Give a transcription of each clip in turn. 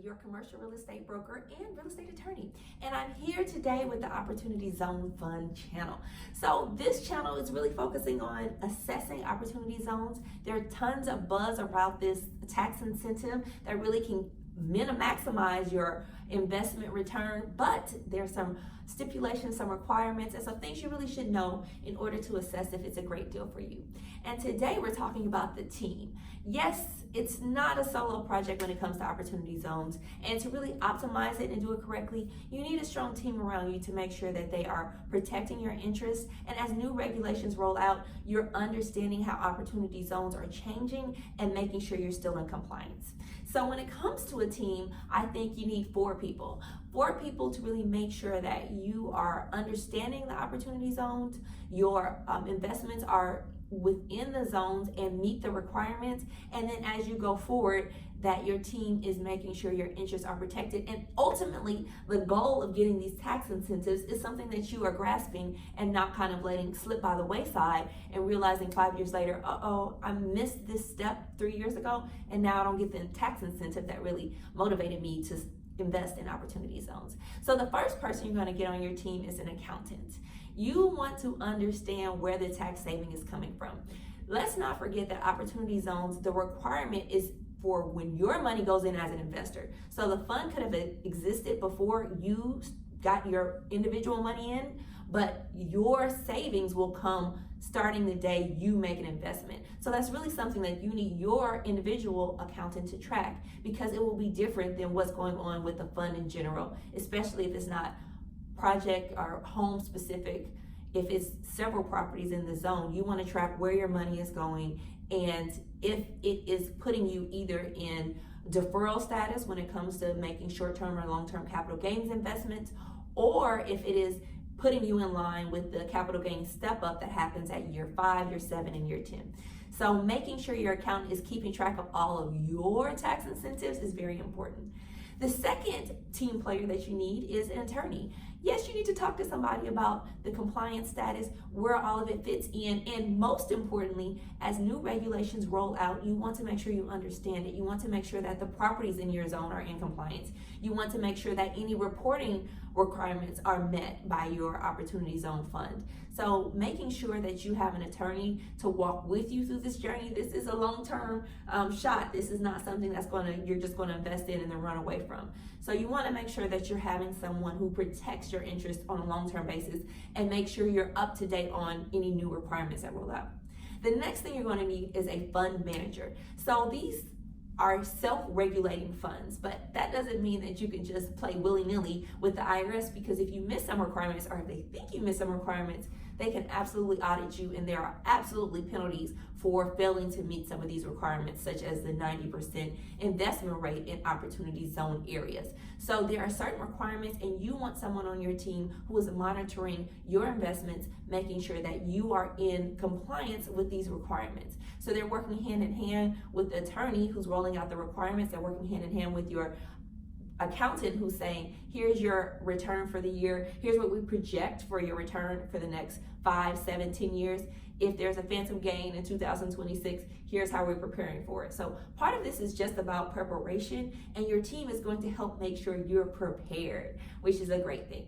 Your commercial real estate broker and real estate attorney. And I'm here today with the Opportunity Zone Fund channel. So this channel is really focusing on assessing opportunity zones. There are tons of buzz about this tax incentive that really can maximize your investment return, but there's some stipulations, some requirements, and some things you really should know in order to assess if it's a great deal for you. And today we're talking about the team. Yes, it's not a solo project when it comes to opportunity zones, and to really optimize it and do it correctly, you need a strong team around you to make sure that they are protecting your interests. And as new regulations roll out, you're understanding how opportunity zones are changing and making sure you're still in compliance. So when it comes to a team, I think you need four people to really make sure that you are understanding the opportunity zones, your investments are within the zones and meet the requirements, and then as you go forward, that your team is making sure your interests are protected. And ultimately, the goal of getting these tax incentives is something that you are grasping and not kind of letting slip by the wayside and realizing 5 years later, I missed this step 3 years ago, and now I don't get the tax incentive that really motivated me to invest in opportunity zones. So the first person you're going to get on your team is an accountant. You want to understand where the tax saving is coming from. Let's not forget that opportunity zones, the requirement is for when your money goes in as an investor. So the fund could have existed before you got your individual money in, but your savings will come starting the day you make an investment. So that's really something that you need your individual accountant to track, because it will be different than what's going on with the fund in general, especially if it's not project or home specific. If it's several properties in the zone, you want to track where your money is going, and if it is putting you either in deferral status when it comes to making short-term or long-term capital gains investments, or if it is putting you in line with the capital gains step up that happens at year 5, year 7, and year 10. So making sure your accountant is keeping track of all of your tax incentives is very important. The second team player that you need is an attorney. Yes, you need to talk to somebody about the compliance status, where all of it fits in, and most importantly, as new regulations roll out, you want to make sure you understand it. You want to make sure that the properties in your zone are in compliance. You want to make sure that any reporting requirements are met by your Opportunity Zone Fund. So making sure that you have an attorney to walk with you through this journey. This is a long-term shot. This is not something that's you're just going to invest in and then run away from. So you want to make sure that you're having someone who protects your interests on a long-term basis and make sure you're up to date on any new requirements that roll out. The next thing you're going to need is a fund manager. So these are self-regulating funds, but that doesn't mean that you can just play willy-nilly with the IRS, because if you miss some requirements, or if they think you miss some requirements, they can absolutely audit you, and there are absolutely penalties for failing to meet some of these requirements, such as the 90% investment rate in opportunity zone areas. So there are certain requirements, and you want someone on your team who is monitoring your investments, making sure that you are in compliance with these requirements. So they're working hand in hand with the attorney who's rolling out the requirements. They're working hand in hand with your accountant who's saying, here's your return for the year, here's what we project for your return for the next 5, 7, 10 years. If there's a phantom gain in 2026, here's how we're preparing for it. So part of this is just about preparation, and your team is going to help make sure you're prepared, which is a great thing.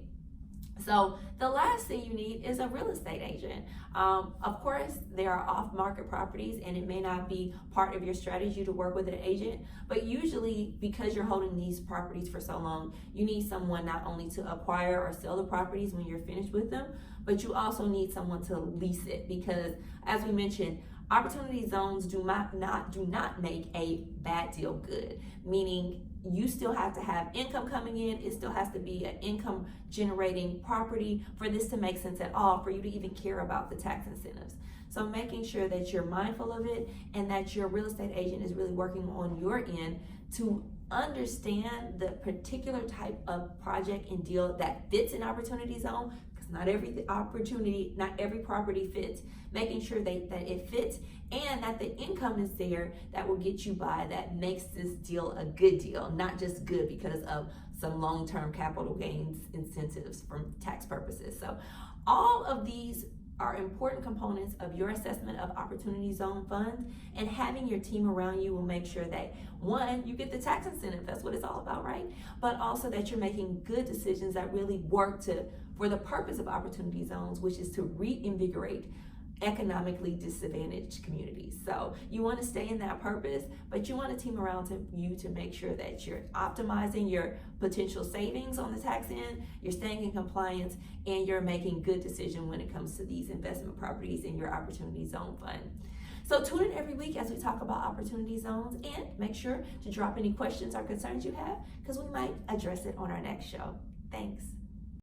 So the last thing you need is a real estate agent. Of course, there are off-market properties, and it may not be part of your strategy to work with an agent, but usually because you're holding these properties for so long, you need someone not only to acquire or sell the properties when you're finished with them, but you also need someone to lease it, because as we mentioned, opportunity zones do not make a bad deal good, meaning you still have to have income coming in. It still has to be an income generating property for this to make sense at all, for you to even care about the tax incentives. So making sure that you're mindful of it, and that your real estate agent is really working on your end to understand the particular type of project and deal that fits an opportunity zone, because not every opportunity, not every property fits. Making sure that it fits, and that the income is there that will get you by, that makes this deal a good deal, not just good because of some long-term capital gains incentives from tax purposes. So all of these are important components of your assessment of opportunity zone funds, and having your team around you will make sure that, one, you get the tax incentive, that's what it's all about, right? But also that you're making good decisions that really work for the purpose of opportunity zones, which is to reinvigorate economically disadvantaged communities. So you want to stay in that purpose, but you want a team around you to make sure that you're optimizing your potential savings on the tax end, you're staying in compliance, and you're making good decisions when it comes to these investment properties in your opportunity zone fund. So tune in every week as we talk about opportunity zones, and make sure to drop any questions or concerns you have, because we might address it on our next show. Thanks.